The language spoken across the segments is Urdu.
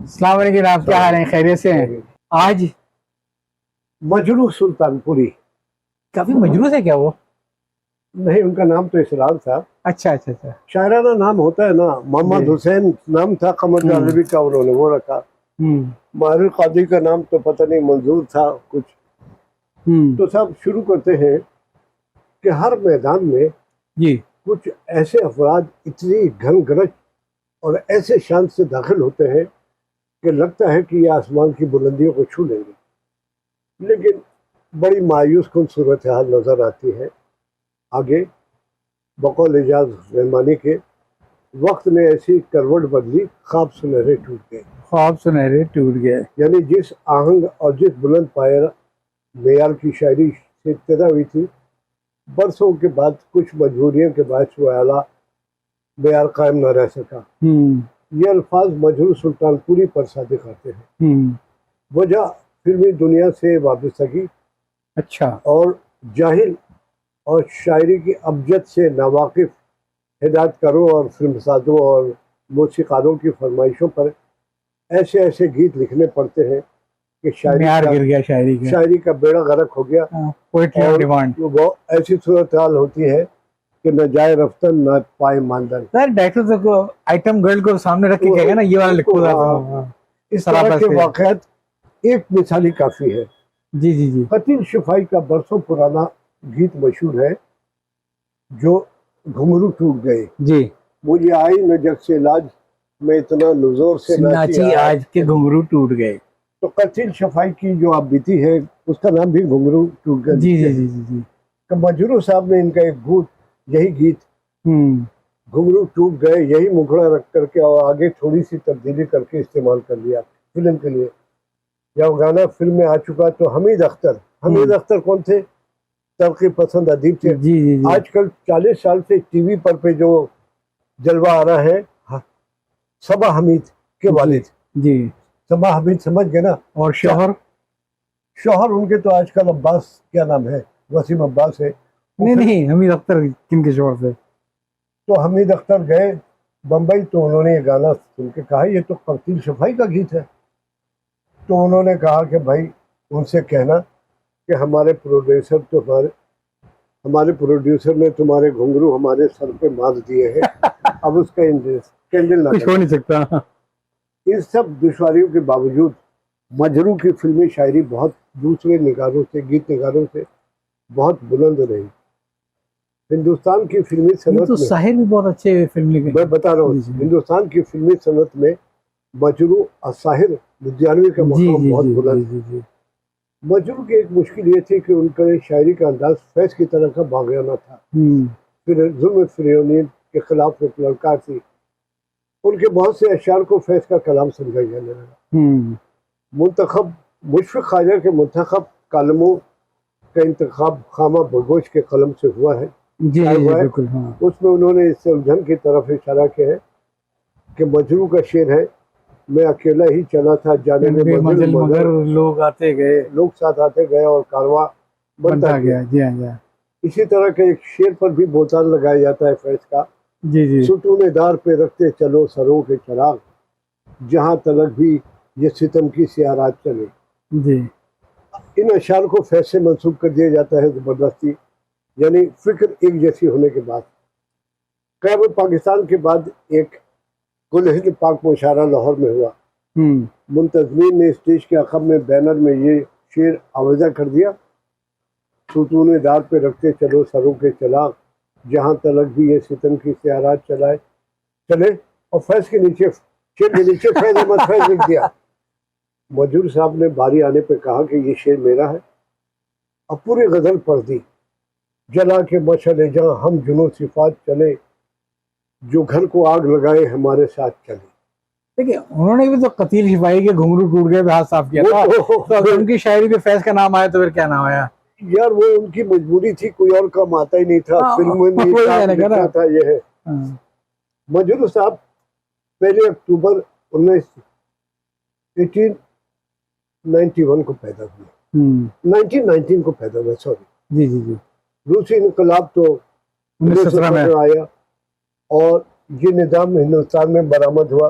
السلام علیکم، آپ کیا حال ہیں؟ خیریت سے ہیں؟ آج مجروح سلطان پوری، کافی مجروح ہے کیا وہ؟ نہیں ان کا نام تو اسرار تھا، اچھا اچھا اچھا۔ شاعرانہ نام ہوتا ہے نا۔ محمد حسین نام تھا قمر جاذبی کا، انہوں نے وہ رکھا۔ ماہر قاضی کا نام تو پتہ نہیں منظور تھا کچھ۔ تو صاحب شروع کرتے ہیں کہ ہر میدان میں جی کچھ ایسے افراد اتنی گھن گرج اور ایسے شان سے داخل ہوتے ہیں کہ لگتا ہے کہ یہ آسمان کی بلندیوں کو چھو لیں گے، لیکن بڑی مایوس کن صورتحال نظر آتی ہے آگے۔ بقول اعجاز رحمانی کے وقت نے ایسی کروٹ بدلی، خواب سنہرے ٹوٹ گئے۔ خواب سنہرے ٹوٹ گئے، یعنی جس آہنگ اور جس بلند پائے معیار کی شاعری سے ابتدا ہوئی تھی، برسوں کے بعد کچھ مجبوریوں کے باعث وہ اعلیٰ معیار قائم نہ رہ سکا۔ یہ الفاظ مجروح سلطان پوری پر صادق آتے ہیں۔ وجہ فلمی دنیا سے وابستگی، اچھا، اور جاہل اور شاعری کی ابجد سے ناواقف ہدایت کاروں اور فلم سازوں اور موسیقاروں کی فرمائشوں پر ایسے ایسے گیت لکھنے پڑتے ہیں کہ معیار گر گیا شاعری کا، شاعری کا بیڑا غرق ہو گیا۔ پوئٹری آن ڈیمانڈ، وہ ایسی صورتحال ہوتی ہے کہ نہ جائے رفتن نہ پائے ماندن۔ ڈائریکٹر کو آئٹم گرل کو سامنے رکھ کے کہے نا یہ والا لکھو گا۔ اس طرح کے واقعات ایک مثالی کافی ہے۔ جی جی جی، قتیل شفائی کا برسوں پرانا گیت مشہور ہے جو گھنگرو ٹوٹ گئے۔ جی، مجھے آئی نہ جگ سے علاج، میں اتنا نزور سے ناچی آج کے گھنگرو ٹوٹ گئے۔ تو قتیل شفائی کی جو آپ بیتی ہے اس کا نام بھی گھنگرو ٹوٹ گئے۔ جی جی جی جی جی، کہ مجروح صاحب نے ان کا ایک گوت، یہی گیت گھنگرو ٹوٹ گئے، یہی مکھڑا رکھ کر کے اور آگے تھوڑی سی تبدیلی کر کے استعمال کر لیا فلم کے لیے۔ جب گانا فلم میں آ چکا تو حمید اختر کون تھے؟ ترقی پسند ادیب تھے۔ جی جی جی، آج کل 40 سال سے ٹی وی پر پہ جو جلوہ آ رہا ہے، صبا حمید کے والد، جی، صبا حمید سمجھ گئے نا۔ اور شوہر ان کے تو آج کل عباس، کیا نام ہے، وسیم عباس ہے۔ نہیں حمید اختر کن کے شوہر سے؟ تو حمید اختر گئے بمبئی، تو انہوں نے یہ گانا سن کے کہا یہ تو قتیل شفائی کا گیت ہے۔ تو انہوں نے کہا کہ بھائی ان سے کہنا کہ ہمارے پروڈیوسر نے تمہارے گھنگرو ہمارے سر پہ مار دیے ہیں، اب اس کا کینڈل نہ کچھ ہو نہیں سکتا۔ ان سب دشواریوں کے باوجود مجروح کی فلمی شاعری بہت دوسرے نگاروں سے، گیت نگاروں سے بہت بلند رہی۔ ہندوستان کی فلمی صنعت میں ساحر بھی بہت اچھے فلم لکھے، میں بتا رہا ہوں، ہندوستان کی فلمی صنعت میں مجروح اور ساحر لدھیانوی کا مقام بہت بلند ہے۔ مجروح کی ایک مشکل یہ تھی کہ ان کا شاعری کا انداز فیض کی طرح کا باغیانہ تھا، پھر ظلم فریونین کے خلاف ایک لڑکا تھی۔ ان کے بہت سے اشعار کو فیض کا کلام سمجھا جانے لگا۔ مشفق خواجہ کے منتخب کالموں کا انتخاب خامہ بگوش کے قلم سے ہوا ہے۔ اس میں انہوں نے اس سے الجھن کی طرف اشارہ کیا ہے کہ مجروح کا شعر ہے، میں اکیلا ہی چلا تھا جانے میں منزل، مگر لوگ آتے گئے، لوگ ساتھ آتے گئے اور کارواں بنتا گیا۔ اسی طرح کے ایک شعر پر بھی بہتان لگایا جاتا ہے فیض کا، ستون دار پہ رکھتے چلو سروں کے چراغ، جہاں تلک بھی یہ ستم کی سیارات چلے۔ ان اشعار کو فیض سے منسوب کر دیا جاتا ہے زبردستی، یعنی فکر ایک جیسی ہونے کے بعد۔ قیام پاکستان کے بعد ایک کل ہند پاک مشاعرہ لاہور میں ہوا۔ منتظمین نے اسٹیج کے عقب میں بینر میں یہ شعر آویزہ کر دیا، ستون دار پہ رکھتے چلو سروں کے چراغ، جہاں تلک بھی یہ ستم کی سیارات چلے، اور فیض کے نیچے شعر کے نیچے فیض احمد فیض لکھ دیا۔ مجروح صاحب نے باری آنے پہ کہا کہ یہ شعر میرا ہے، اب پوری غزل پڑھ دی۔ جلا کے مشعل جہاں ہم جنوں صفات چلے، جو گھر کو آگ لگائے ہمارے ساتھ چلے۔ دیکھیں انہوں نے بھی تو قتیل شفائی کے گھنگرو ٹوٹ گئے پہ ہاتھ صاف کیا تھا، تو اگر ان کی شاعری پہ فیض کا نام آیا تو پھر کیا نام آیا؟ یار وہ ان کی مجبوری تھی، کوئی اور کام آتا ہی نہیں تھا، فلم میں لکھنا تھا۔ یہ ہے مجروح صاحب 1 اکتوبر 1891 کو پیدا ہوئے، 1919 کو پیدا ہوئے، سوری۔ روسی انقلاب تو 1917 میں آیا اور یہ نظام ہندوستان میں برآمد ہوا۔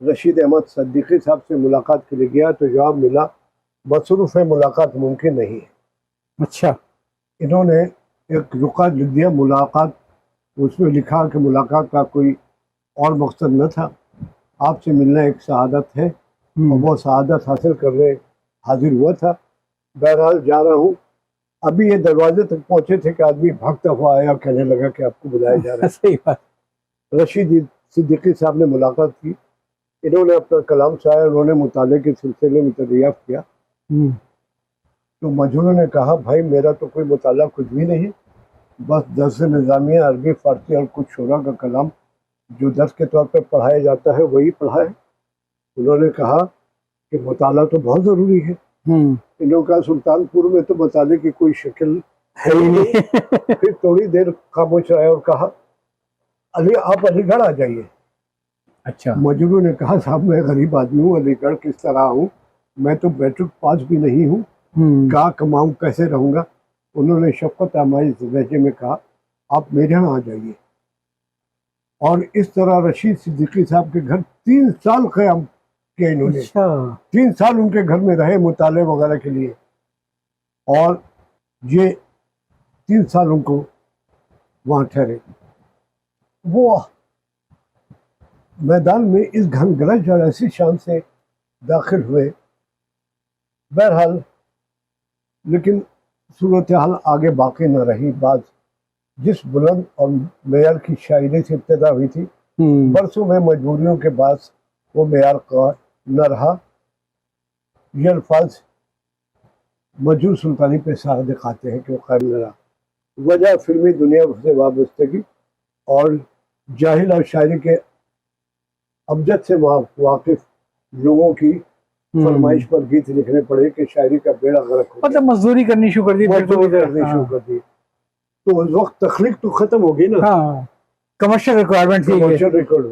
رشید احمد صدیقی صاحب سے ملاقات کے لیے گیا تو جواب ملا مصروف ہے، ملاقات ممکن نہیں ہے۔ اچھا، انہوں نے ایک رکا لکھ دیا ملاقات، اس میں لکھا کہ ملاقات کا کوئی اور مقصد نہ تھا، آپ سے ملنا ایک سعادت ہے اور وہ سعادت حاصل کرنے حاضر ہوا تھا۔ بہرحال جا رہا ہوں۔ ابھی یہ دروازے تک پہنچے تھے کہ آدمی بھاگتا ہوا آیا، کہنے لگا کہ آپ کو بلایا جا رہا ہے۔ صحیح بات۔ رشید صدیقی صاحب نے ملاقات کی، انہوں نے اپنا کلام سنایا، انہوں نے مطالعے کے سلسلے میں دریافت کیا تو مجہول نے کہا بھائی میرا تو کوئی مطالعہ کچھ بھی نہیں، بس درس نظامیہ عربی فارسی اور کچھ شعراء کا کلام جو درس کے طور پر پڑھایا جاتا ہے وہی پڑھا ہے۔ انہوں نے کہا کہ مطالعہ تو بہت ضروری ہے۔ انہوں نے کہا سلطان پور میں تو مطالعے کی کوئی شکل ہے ہی نہیں۔ پھر تھوڑی دیر خاموش رہے اور کہا آپ علی گڑھ آ جائیے۔ اچھا، مجرو نے کہا صاحب میں غریب آدمی ہوں، علی گڑھ کس طرح ہوں، میں تو میٹرک پاس بھی نہیں ہوں، کہاں کماؤں، کیسے رہوں گا۔ انہوں نے شفقت آمیز لہجے میں کہا آپ میرے یہاں آ جائیے۔ اور اس طرح رشید صدیقی صاحب کے گھر 3 سال قیام کیا انہوں نے۔ 3 سال ان کے گھر میں رہے مطالعے وغیرہ کے لیے، اور یہ 3 سال ان کو وہاں ٹھہرے۔ وہ میدان میں اس گھن گرج اور ایسی شان سے داخل ہوئے۔ بہرحال لیکن صورتحال آگے باقی نہ رہی۔ بعض جس بلند اور معیار کی شاعری سے ابتدا ہوئی تھی، برسوں میں مجبوریوں کے باعث وہ معیار کا نہ رہا۔ یہ الفاظ مجہول سلطانی پہ سارا دکھاتے ہیں کہ وہ قائم نہ رہا۔ وجہ فلمی دنیا سے وابستگی اور جاہل اور شاعری کے ابجد سے واقف لوگوں کی فرمائش پر گیت لکھنے پڑے کہ شاعری کا بیڑا غرق ہو گیا، مطلب مزدوری کرنی شروع کر دی، شروع کر دی۔ تو اس وقت تخلیق تو ختم ہوگی نا، کمرشل ریکوائرمنٹ تھی۔ ریکارڈ